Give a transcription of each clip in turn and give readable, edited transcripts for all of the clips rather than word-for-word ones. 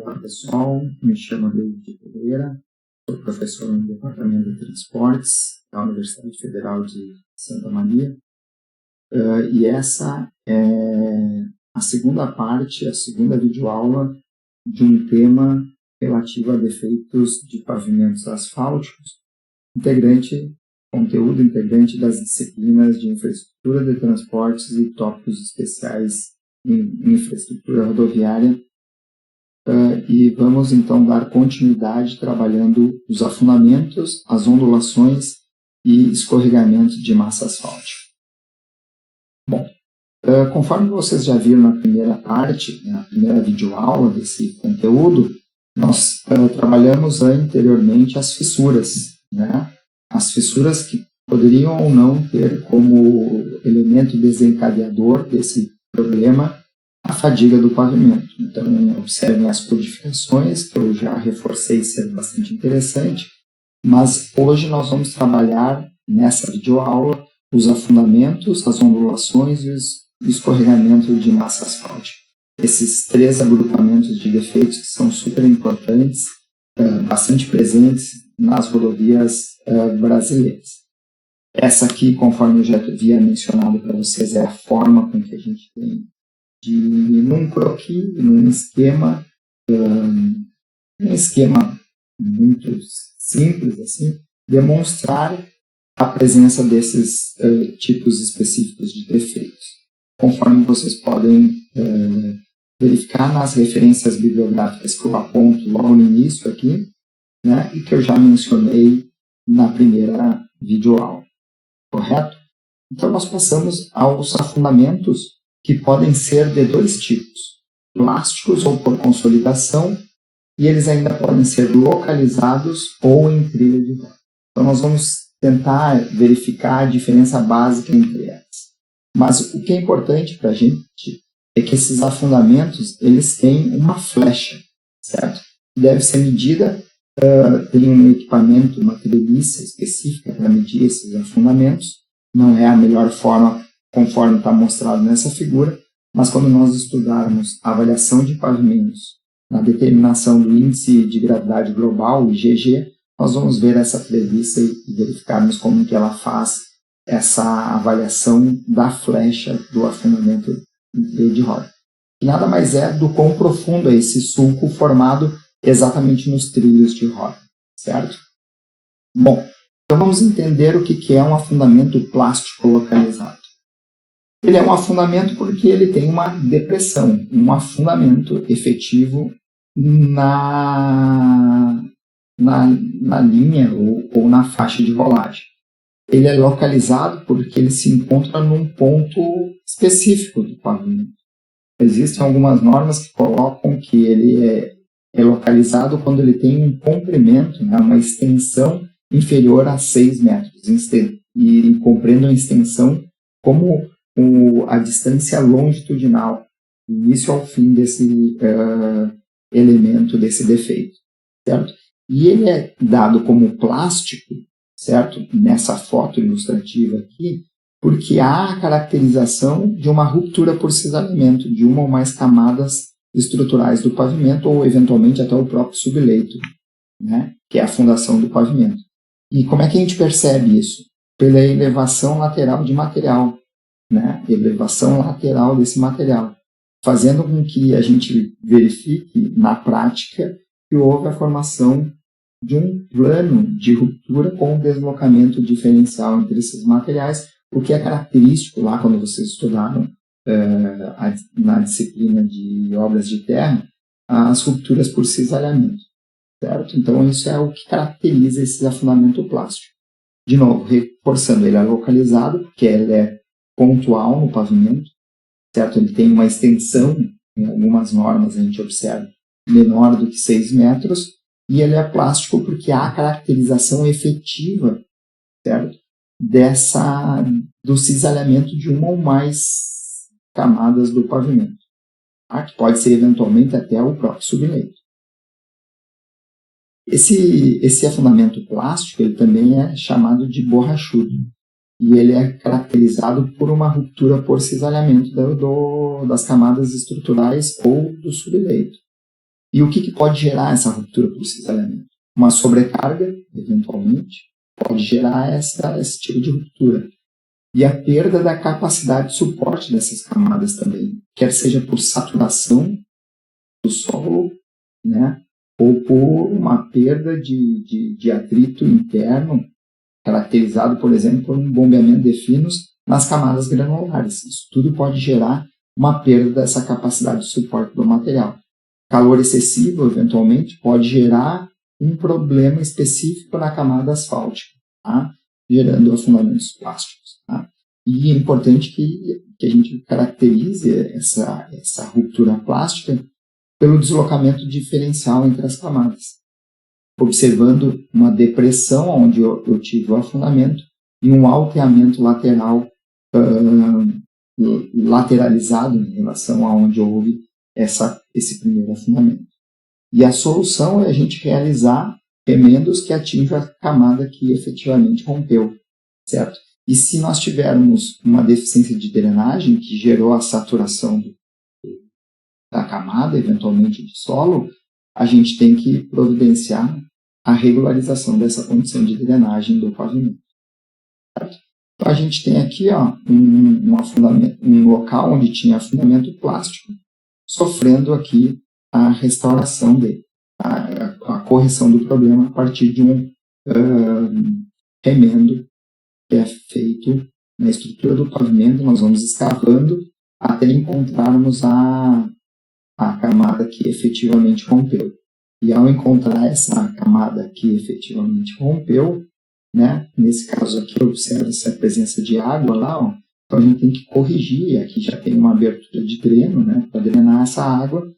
Olá pessoal, me chamo David Pereira, sou professor no Departamento de Transportes da Universidade Federal de Santa Maria e essa é a segunda parte, a segunda videoaula de um tema relativo a defeitos de pavimentos asfálticos, conteúdo integrante das disciplinas de infraestrutura de transportes e tópicos especiais em infraestrutura rodoviária. E vamos então dar continuidade trabalhando os afundamentos, as ondulações e escorregamentos de massa asfáltica. Bom, conforme vocês já viram na primeira parte, na primeira videoaula desse conteúdo, nós trabalhamos anteriormente as fissuras, né? As fissuras que poderiam ou não ter como elemento desencadeador desse problema a fadiga do pavimento. Então, observem as codificações, que eu já reforcei ser bastante interessante, mas hoje nós vamos trabalhar nessa videoaula os afundamentos, as ondulações e os escorregamentos de massa asfáltica. Esses três agrupamentos de defeitos que são super importantes, bastante presentes nas rodovias brasileiras. Essa aqui, conforme eu já havia mencionado para vocês, é a forma com que a gente tem num croquis, num esquema muito simples, assim, demonstrar a presença desses tipos específicos de defeitos. Conforme vocês podem verificar nas referências bibliográficas que eu aponto logo no início aqui, né, e que eu já mencionei na primeira videoaula, correto? Então nós passamos aos afundamentos, que podem ser de dois tipos, plásticos ou por consolidação, e eles ainda podem ser localizados ou em trilha de roda. Então nós vamos tentar verificar a diferença básica entre elas. Mas o que é importante para a gente é que esses afundamentos, eles têm uma flecha, certo? Deve ser medida, tem um equipamento, uma treliça específica para medir esses afundamentos, não é a melhor forma conforme está mostrado nessa figura, mas quando nós estudarmos a avaliação de pavimentos na determinação do índice de gravidade global, o IgG, nós vamos ver essa treliça e verificarmos como que ela faz essa avaliação da flecha do afundamento de roda. E nada mais é do quão profundo é esse sulco formado exatamente nos trilhos de roda, certo? Bom, então vamos entender o que é um afundamento plástico localizado. Ele é um afundamento porque ele tem uma depressão, um afundamento efetivo na linha ou na faixa de rolagem. Ele é localizado porque ele se encontra num ponto específico do pavimento. Existem algumas normas que colocam que ele é localizado quando ele tem um comprimento, né, uma extensão inferior a 6 metros, e compreendam a extensão como a distância longitudinal, início ao fim desse elemento, desse defeito, certo? E ele é dado como plástico, certo? Nessa foto ilustrativa aqui, porque há a caracterização de uma ruptura por cisalhamento de uma ou mais camadas estruturais do pavimento ou, eventualmente, até o próprio subleito, né? Que é a fundação do pavimento. E como é que a gente percebe isso? Pela elevação lateral de material, né, elevação lateral desse material, fazendo com que a gente verifique na prática que houve a formação de um plano de ruptura com deslocamento diferencial entre esses materiais, o que é característico lá quando vocês estudaram na disciplina de obras de terra, as rupturas por cisalhamento, certo? Então isso é o que caracteriza esse afundamento plástico. De novo, reforçando, ele é localizado porque ele é pontual no pavimento, certo? Ele tem uma extensão, em algumas normas a gente observa, menor do que 6 metros, e ele é plástico porque há a caracterização efetiva, certo? Do cisalhamento de uma ou mais camadas do pavimento, tá? Que pode ser eventualmente até o próprio subleito. Esse afundamento plástico ele também é chamado de borrachudo. E ele é caracterizado por uma ruptura por cisalhamento das camadas estruturais ou do subleito. E o que pode gerar essa ruptura por cisalhamento? Uma sobrecarga, eventualmente, pode gerar esse tipo de ruptura. E a perda da capacidade de suporte dessas camadas também, quer seja por saturação do solo, né, ou por uma perda de atrito interno, caracterizado, por exemplo, por um bombeamento de finos nas camadas granulares. Isso tudo pode gerar uma perda dessa capacidade de suporte do material. Calor excessivo, eventualmente, pode gerar um problema específico na camada asfáltica, tá? Gerando afundamentos plásticos. Tá? E é importante que a gente caracterize essa ruptura plástica pelo deslocamento diferencial entre as camadas, observando uma depressão onde eu tive o afundamento e um alteamento lateral lateralizado em relação a onde houve esse primeiro afundamento. E a solução é a gente realizar remendos que atinjam a camada que efetivamente rompeu, certo? E se nós tivermos uma deficiência de drenagem que gerou a saturação da camada, eventualmente de solo, a gente tem que providenciar a regularização dessa condição de drenagem do pavimento. Certo? Então a gente tem aqui um local onde tinha afundamento plástico, sofrendo aqui a restauração dele, a correção do problema a partir de um remendo que é feito na estrutura do pavimento. Nós vamos escavando até encontrarmos a camada que efetivamente rompeu. E ao encontrar essa camada que efetivamente rompeu, né, nesse caso aqui, observa-se a presença de água lá, ó, então a gente tem que corrigir. Aqui já tem uma abertura de dreno, né, para drenar essa água,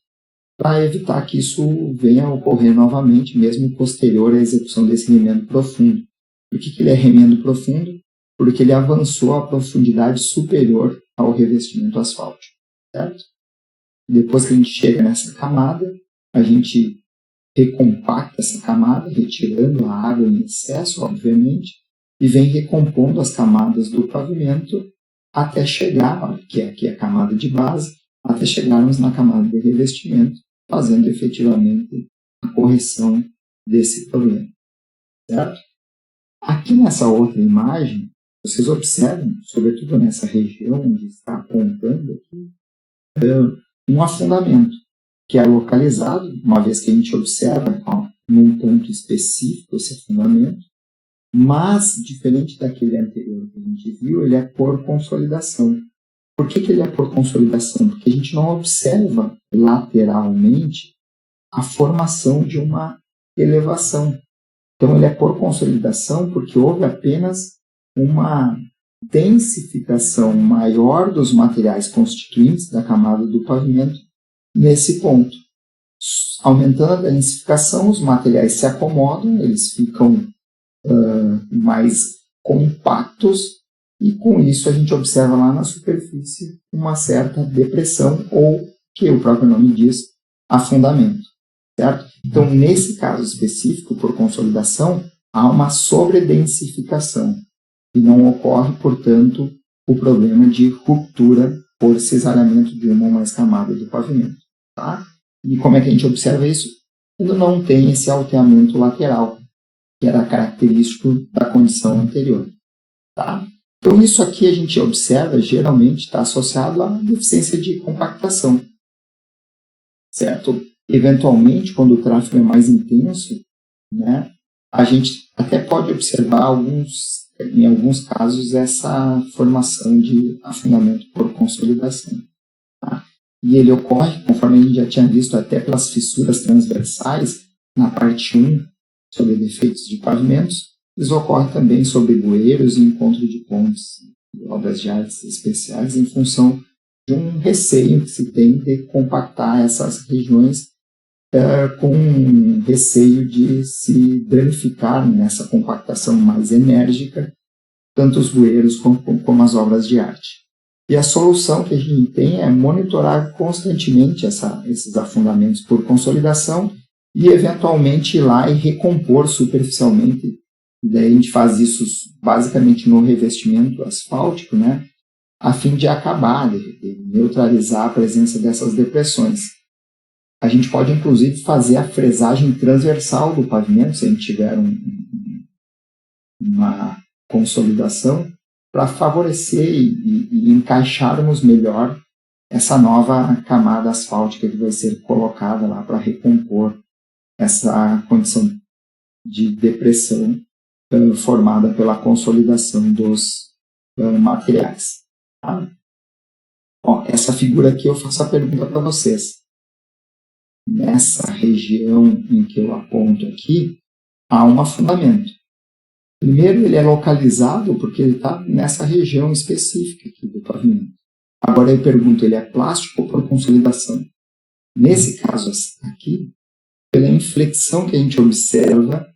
para evitar que isso venha a ocorrer novamente, mesmo posterior à execução desse remendo profundo. Por que ele é remendo profundo? Porque ele avançou a profundidade superior ao revestimento asfáltico, certo? Depois que a gente chega nessa camada, a gente recompacta essa camada, retirando a água em excesso, obviamente, e vem recompondo as camadas do pavimento até chegar, que é aqui a camada de base, até chegarmos na camada de revestimento, fazendo efetivamente a correção desse problema, certo? Aqui nessa outra imagem, vocês observam, sobretudo nessa região onde está apontando aqui, um afundamento que é localizado, uma vez que a gente observa num ponto específico esse afundamento, mas, diferente daquele anterior que a gente viu, ele é por consolidação. Por que ele é por consolidação? Porque a gente não observa lateralmente a formação de uma elevação. Então, ele é por consolidação porque houve apenas uma densificação maior dos materiais constituintes da camada do pavimento nesse ponto. Aumentando a densificação, os materiais se acomodam, eles ficam mais compactos, e com isso a gente observa lá na superfície uma certa depressão, ou, que o próprio nome diz, afundamento. Certo? Então, nesse caso específico, por consolidação, há uma sobredensificação e não ocorre, portanto, o problema de ruptura por cisalhamento de uma ou mais camadas do pavimento. Tá? E como é que a gente observa isso? Quando não tem esse alteamento lateral, que era característico da condição anterior. Tá? Então, isso aqui a gente observa, geralmente está associado à deficiência de compactação. Certo? Eventualmente, quando o tráfego é mais intenso, né, a gente até pode observar em alguns casos essa formação de afundamento por consolidação. Tá? E ele ocorre, conforme a gente já tinha visto, até pelas fissuras transversais, na parte 1, sobre defeitos de pavimentos. Eles ocorrem também sobre bueiros e encontro de pontes e obras de artes especiais, em função de um receio que se tem de compactar essas regiões com receio de se danificar nessa compactação mais enérgica, tanto os bueiros como as obras de arte. E a solução que a gente tem é monitorar constantemente esses afundamentos por consolidação e, eventualmente, ir lá e recompor superficialmente. Daí a gente faz isso basicamente no revestimento asfáltico, né, a fim de acabar, de neutralizar a presença dessas depressões. A gente pode, inclusive, fazer a fresagem transversal do pavimento, se a gente tiver uma consolidação, para favorecer e encaixarmos melhor essa nova camada asfáltica que vai ser colocada lá para recompor essa condição de depressão formada pela consolidação dos materiais. Tá? Ó, essa figura aqui eu faço a pergunta para vocês. Nessa região em que eu aponto aqui, há um afundamento. Primeiro, ele é localizado porque ele está nessa região específica aqui do pavimento. Agora eu pergunto, ele é plástico ou por consolidação? Nesse caso aqui, pela inflexão que a gente observa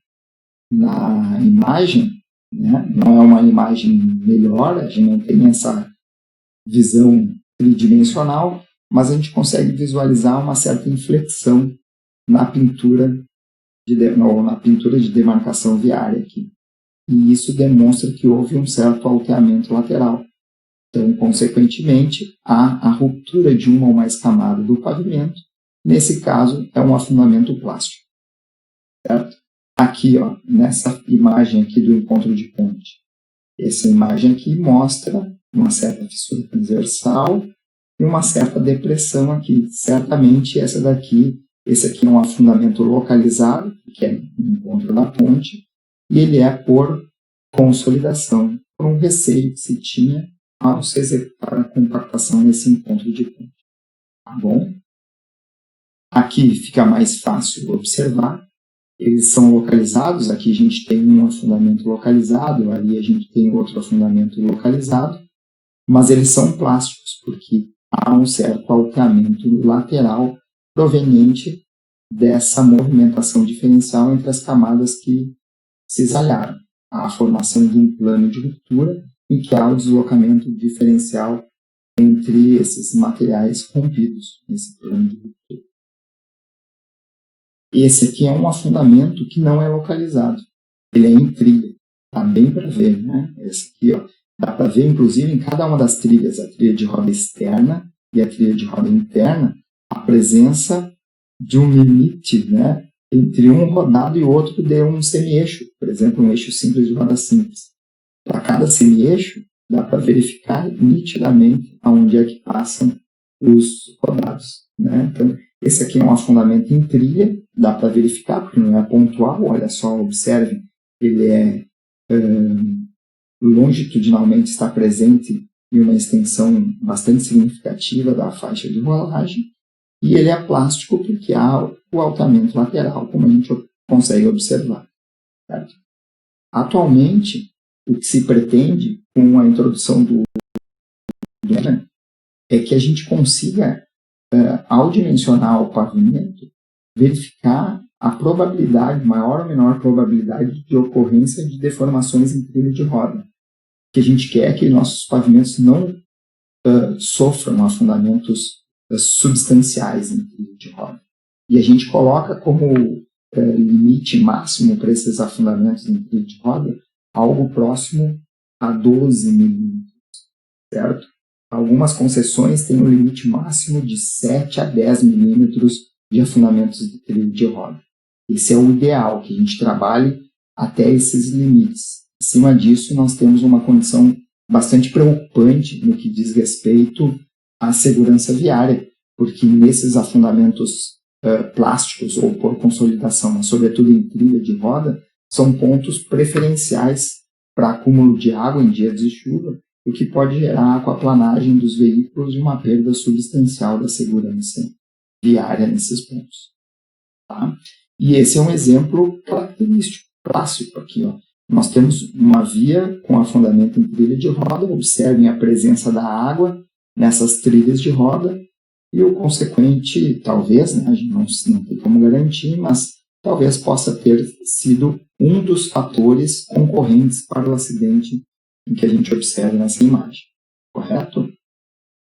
na imagem, né, não é uma imagem melhor, a gente não tem essa visão tridimensional, mas a gente consegue visualizar uma certa inflexão na pintura de demarcação viária aqui. E isso demonstra que houve um certo alteamento lateral. Então, consequentemente, há a ruptura de uma ou mais camadas do pavimento. Nesse caso, é um afundamento plástico. Certo? Aqui, ó, nessa imagem aqui do encontro de ponte, essa imagem aqui mostra uma certa fissura transversal e uma certa depressão aqui. Certamente esse aqui é um afundamento localizado, que é o encontro da ponte, e ele é por consolidação, por um receio que se tinha ao se executar a compactação nesse encontro de ponte. Tá bom? Aqui fica mais fácil observar. Eles são localizados, aqui a gente tem um afundamento localizado, ali a gente tem outro afundamento localizado, mas eles são plásticos, porque há um certo alteamento lateral proveniente dessa movimentação diferencial entre as camadas que cisalharam. Há a formação de um plano de ruptura em que há o deslocamento diferencial entre esses materiais rompidos nesse plano de ruptura. Esse aqui é um afundamento que não é localizado. Ele é em trilha. Dá bem para ver, né? Esse aqui, ó, dá para ver, inclusive, em cada uma das trilhas, a trilha de roda externa e a trilha de roda interna, a presença de um limite, né, entre um rodado e outro de um semi-eixo. Por exemplo, um eixo simples de roda simples. Para cada semi-eixo, dá para verificar nitidamente aonde é que passam os rodados. Né? Então, esse aqui é um afundamento em trilha, dá para verificar, porque não é pontual, olha só, observe, ele é longitudinalmente está presente em uma extensão bastante significativa da faixa de rolagem, e ele é plástico porque há o alteamento lateral, como a gente consegue observar. Certo? Atualmente, o que se pretende com a introdução do é que a gente consiga, ao dimensionar o pavimento, verificar a probabilidade, maior ou menor probabilidade de ocorrência de deformações em trilho de roda. O que a gente quer é que nossos pavimentos não sofram afundamentos substanciais em trilho de roda. E a gente coloca como limite máximo para esses afundamentos em trilho de roda algo próximo a 12 milímetros, certo? Algumas concessões têm um limite máximo de 7 a 10 milímetros de afundamentos de trilho de roda. Esse é o ideal, que a gente trabalhe até esses limites. Acima disso, nós temos uma condição bastante preocupante no que diz respeito à segurança viária, porque nesses afundamentos plásticos ou por consolidação, mas sobretudo em trilha de roda, são pontos preferenciais para acúmulo de água em dias de chuva, o que pode gerar a aquaplanagem dos veículos e uma perda substancial da segurança viária nesses pontos. Tá? E esse é um exemplo característico, clássico aqui. Ó. Nós temos uma via com afundamento em trilha de roda, observem a presença da água nessas trilhas de roda e o consequente, talvez, né, a gente não tem como garantir, mas talvez possa ter sido um dos fatores concorrentes para o acidente em que a gente observa nessa imagem. Correto?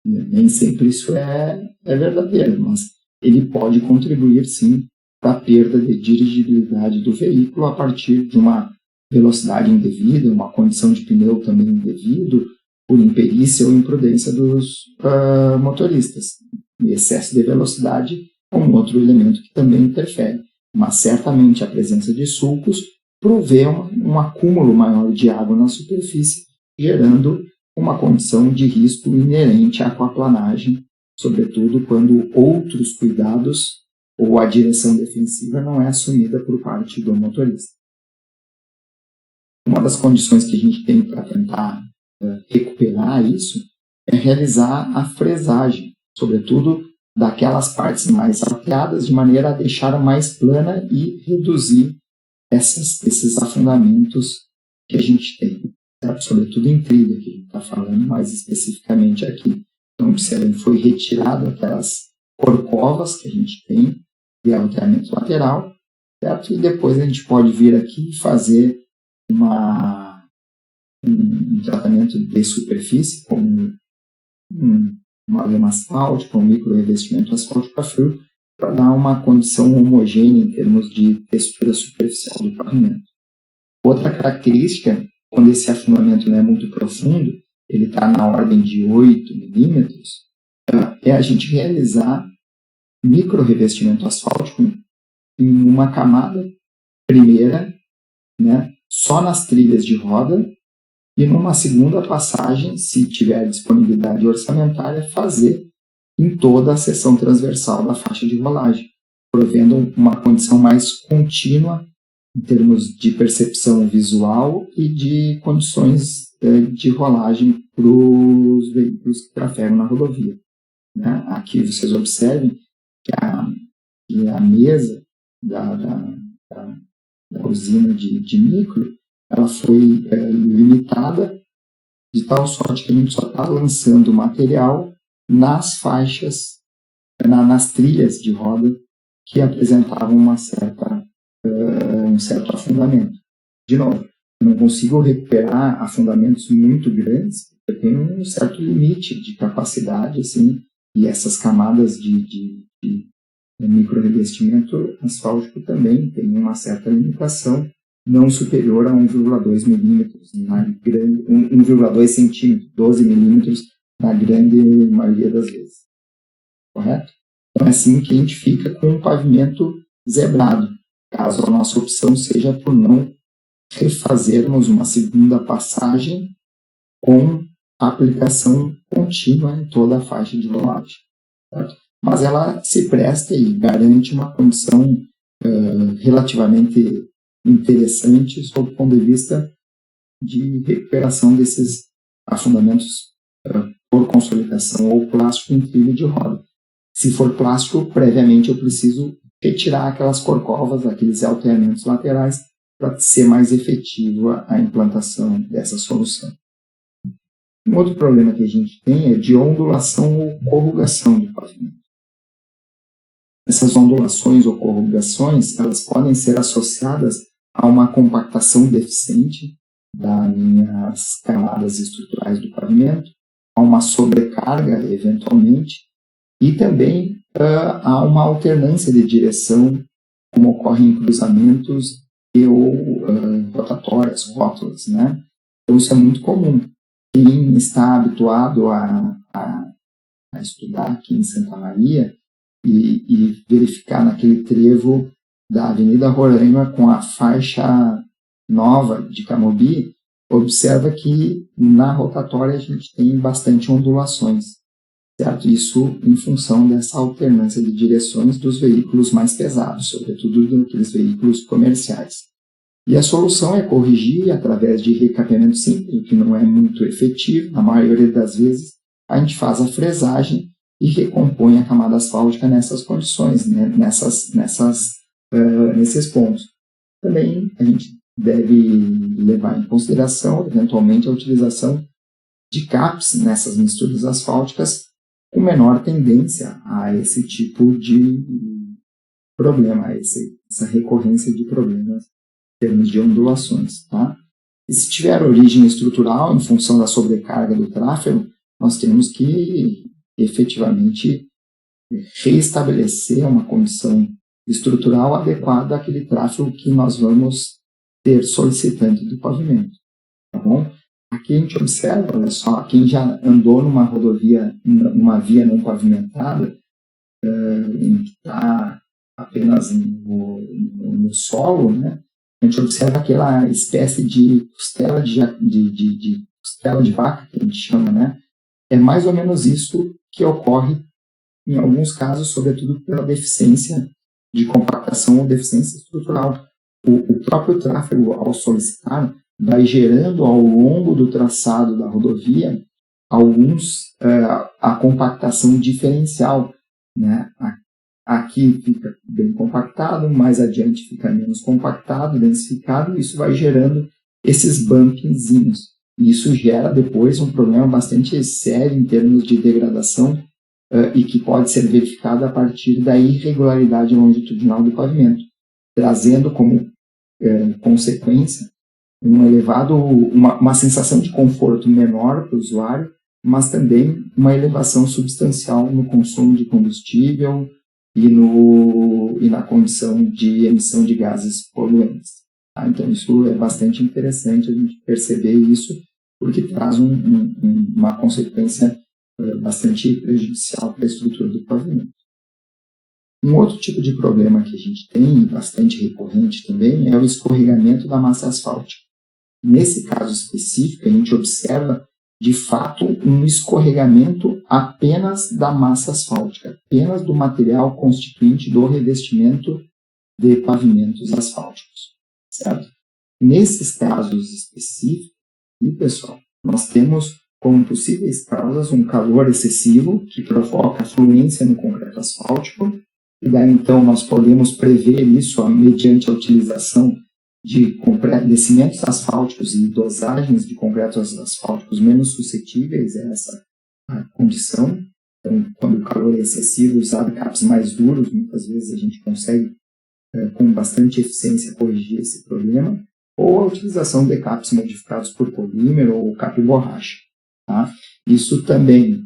Nem sempre isso é verdadeiro, mas ele pode contribuir, sim, para a perda de dirigibilidade do veículo a partir de uma velocidade indevida, uma condição de pneu também indevido, por imperícia ou imprudência dos motoristas. E excesso de velocidade é um outro elemento que também interfere. Mas certamente a presença de sulcos provê um acúmulo maior de água na superfície, gerando uma condição de risco inerente à aquaplanagem, sobretudo quando outros cuidados ou a direção defensiva não é assumida por parte do motorista. Uma das condições que a gente tem para tentar recuperar isso é realizar a fresagem, sobretudo daquelas partes mais alteadas, de maneira a deixar mais plana e reduzir esses afundamentos que a gente tem, certo? Sobretudo em trilha, que a gente está falando mais especificamente aqui. Então, observem, foi retirado aquelas corcovas que a gente tem de alteamento lateral, certo? E depois a gente pode vir aqui e fazer um tratamento de superfície, como uma lama asfáltica, um micro-revestimento asfáltico a frio, para dar uma condição homogênea em termos de textura superficial do pavimento. Outra característica, quando esse afundamento não é muito profundo, ele está na ordem de 8 milímetros, é a gente realizar micro-revestimento asfáltico em uma camada primeira, né, só nas trilhas de roda, e numa segunda passagem, se tiver disponibilidade orçamentária, fazer em toda a seção transversal da faixa de rolagem, provendo uma condição mais contínua em termos de percepção visual e de condições de rolagem para os veículos que trafegam na rodovia. Né? Aqui vocês observem que a mesa da usina de micro, ela foi limitada de tal sorte que a gente só está lançando material nas faixas, nas trilhas de roda que apresentavam um certo afundamento. De novo, eu não consigo recuperar afundamentos muito grandes, eu tenho um certo limite de capacidade, assim, e essas camadas de micro-revestimento asfáltico também tem uma certa limitação, não superior a 1,2 milímetros, 1,2 centímetros, 12 milímetros na grande maioria das vezes. Correto? Então é assim que a gente fica com um pavimento zebrado, caso a nossa opção seja por não refazermos uma segunda passagem com aplicação contínua em toda a faixa de rolagem. Certo? Mas ela se presta e garante uma condição relativamente interessante sob o ponto de vista de recuperação desses afundamentos por consolidação ou plástico em trilho de roda. Se for plástico, previamente eu preciso retirar aquelas corcovas, aqueles alteamentos laterais, para ser mais efetiva a implantação dessa solução. Um outro problema que a gente tem é de ondulação ou corrugação do pavimento. Essas ondulações ou corrugações, elas podem ser associadas a uma compactação deficiente das minhas camadas estruturais do pavimento, a uma sobrecarga, eventualmente, e também a uma alternância de direção, como ocorre em cruzamentos e ou rotatórias, rótulas, né? Então isso é muito comum. Quem está habituado a estudar aqui em Santa Maria e verificar naquele trevo da Avenida Roraima com a faixa nova de Camobi, observa que na rotatória a gente tem bastante ondulações, certo? Isso em função dessa alternância de direções dos veículos mais pesados, sobretudo daqueles veículos comerciais. E a solução é corrigir através de recapeamento simples, que não é muito efetivo. Na maioria das vezes, a gente faz a fresagem e recompõe a camada asfáltica nessas condições, né? Nesses pontos. Também a gente deve levar em consideração, eventualmente, a utilização de CAPs nessas misturas asfálticas com menor tendência a esse tipo de problema, a essa recorrência de problemas em termos de ondulações. Tá? E se tiver origem estrutural em função da sobrecarga do tráfego, nós temos que efetivamente reestabelecer uma condição estrutural adequada àquele tráfego que nós vamos ter solicitante do pavimento. Tá bom? Aqui a gente observa, olha só, quem já andou numa rodovia, numa via não pavimentada, em que está apenas no solo, né? A gente observa aquela espécie de costela de costela de vaca, que a gente chama, né? É mais ou menos isso que ocorre em alguns casos, sobretudo pela deficiência de compactação ou deficiência estrutural. O próprio tráfego, ao solicitar, vai gerando ao longo do traçado da rodovia a compactação diferencial, né? Aqui fica bem compactado, mais adiante fica menos compactado, densificado, e isso vai gerando esses bumpingzinhos. E isso gera depois um problema bastante sério em termos de degradação e que pode ser verificado a partir da irregularidade longitudinal do pavimento, trazendo como consequência uma sensação de conforto menor para o usuário, mas também uma elevação substancial no consumo de combustível e na condição de emissão de gases poluentes. Tá? Então, isso é bastante interessante a gente perceber isso, porque traz uma consequência bastante prejudicial para a estrutura do pavimento. Um outro tipo de problema que a gente tem, bastante recorrente também, é o escorregamento da massa asfáltica. Nesse caso específico, a gente observa, de fato, um escorregamento apenas da massa asfáltica, apenas do material constituinte do revestimento de pavimentos asfálticos, certo? Nesses casos específicos, pessoal, nós temos como possíveis causas um calor excessivo, que provoca fluência no concreto asfáltico, e daí então nós podemos prever isso mediante a utilização de cimentos asfálticos e dosagens de concretos asfálticos menos suscetíveis a essa condição. Então, quando o calor é excessivo, usar DECAPs mais duros, muitas vezes a gente consegue, com bastante eficiência, corrigir esse problema, ou a utilização de DECAPs modificados por polímero ou cap-borracha. Tá? Isso também.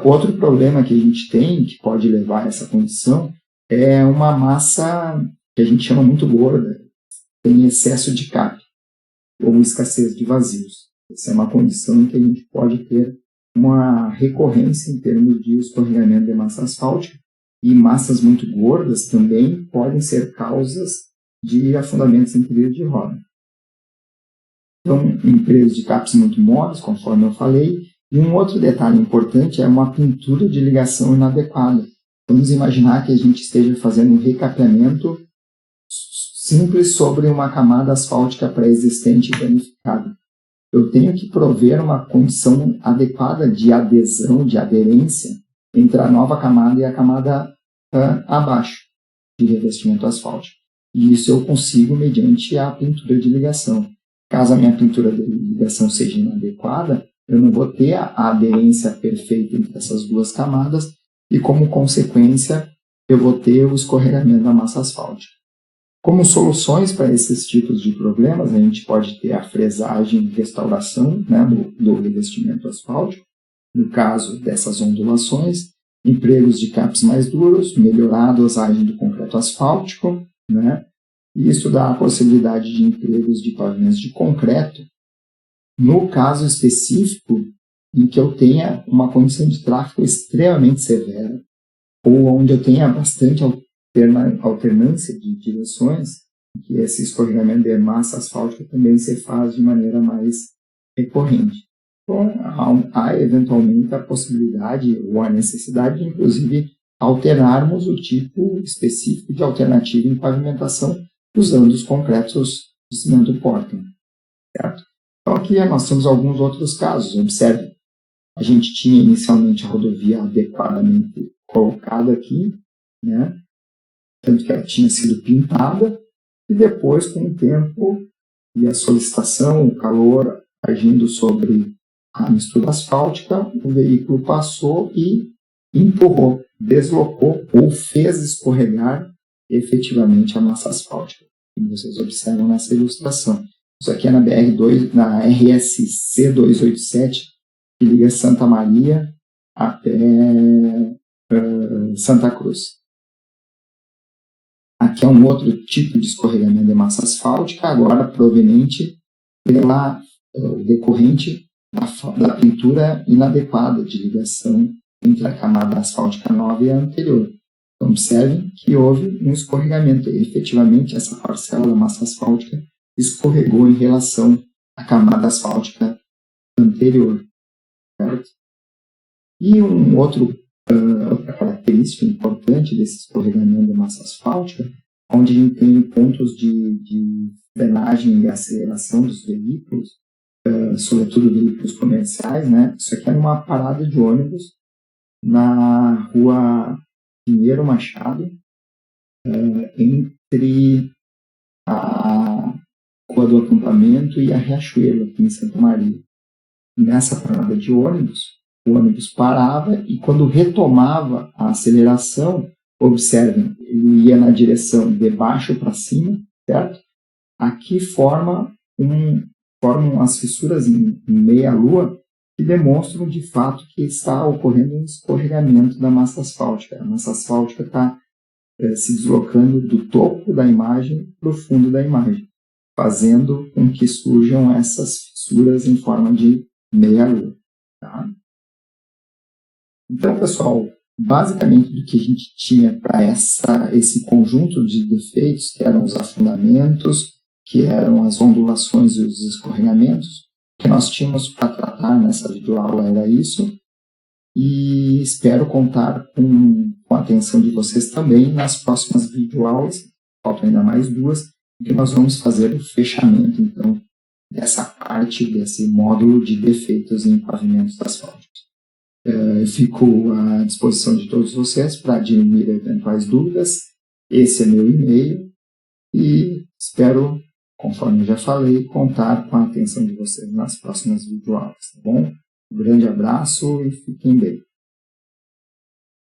Outro problema que a gente tem, que pode levar a essa condição, é uma massa que a gente chama muito gorda, tem excesso de cap, ou escassez de vazios. Essa é uma condição em que a gente pode ter uma recorrência em termos de escorregamento de massa asfáltica, e massas muito gordas também podem ser causas de afundamentos em trilho de roda. Então, empregos de CAPs muito móveis, conforme eu falei, e um outro detalhe importante é uma pintura de ligação inadequada. Vamos imaginar que a gente esteja fazendo um recapeamento simples sobre uma camada asfáltica pré-existente e danificada. Eu tenho que prover uma condição adequada de adesão, de aderência, entre a nova camada e a camada abaixo de revestimento asfáltico. E isso eu consigo mediante a pintura de ligação. Caso a minha pintura de ligação seja inadequada, eu não vou ter a aderência perfeita entre essas duas camadas e, como consequência, eu vou ter o escorregamento da massa asfáltica. Como soluções para esses tipos de problemas, a gente pode ter a fresagem e restauração, né, do revestimento asfáltico, no caso dessas ondulações, empregos de CAPs mais duros, melhorar a dosagem do concreto asfáltico, né, e isso dá a possibilidade de empregos de pavimentos de concreto, no caso específico em que eu tenha uma condição de tráfego extremamente severa, ou onde eu tenha bastante alternância de direções, que esse escorregamento de massa asfáltica também se faz de maneira mais recorrente. Então, há eventualmente a possibilidade ou a necessidade de, inclusive, alternarmos o tipo específico de alternativa em pavimentação usando os concretos de cimento Portland, certo? Então, aqui nós temos alguns outros casos. Observe, a gente tinha inicialmente a rodovia adequadamente colocada aqui, né? Tanto que ela tinha sido pintada, e depois, com o tempo e a solicitação, o calor agindo sobre a mistura asfáltica, o veículo passou e empurrou, deslocou ou fez escorregar efetivamente a massa asfáltica, como vocês observam nessa ilustração. Isso aqui é na na RSC 287, que liga Santa Maria até Santa Cruz. Aqui é um outro tipo de escorregamento de massa asfáltica, agora proveniente decorrente da pintura inadequada de ligação entre a camada asfáltica nova e a anterior. Então, observem que houve um escorregamento. E, efetivamente, essa parcela da massa asfáltica escorregou em relação à camada asfáltica anterior. Certo? E outra característica importante desse escorregamento da massa asfáltica, onde a gente tem pontos de frenagem e aceleração dos veículos, sobretudo veículos comerciais, né? Isso aqui é numa parada de ônibus na rua Pinheiro Machado, entre a Rua do Acampamento e a Riachuelo, aqui em Santa Maria. Nessa parada de ônibus, o ônibus parava e quando retomava a aceleração, observem, ele ia na direção de baixo para cima, certo? Aqui formam as fissuras em meia-lua que demonstram de fato que está ocorrendo um escorregamento da massa asfáltica. A massa asfáltica está se deslocando do topo da imagem para o fundo da imagem, fazendo com que surjam essas fissuras em forma de meia-lua. Tá? Então, pessoal, basicamente do que a gente tinha para esse conjunto de defeitos, que eram os afundamentos, que eram as ondulações e os escorregamentos, o que nós tínhamos para tratar nessa videoaula era isso, e espero contar com a atenção de vocês também nas próximas videoaulas, faltam ainda mais 2, que nós vamos fazer o fechamento, então, dessa parte, desse módulo de defeitos em pavimentos asfálticos. Fico à disposição de todos vocês para dirimir eventuais dúvidas. Esse é meu e-mail e espero, conforme eu já falei, contar com a atenção de vocês nas próximas videoaulas, tá bom? Um grande abraço e fiquem bem.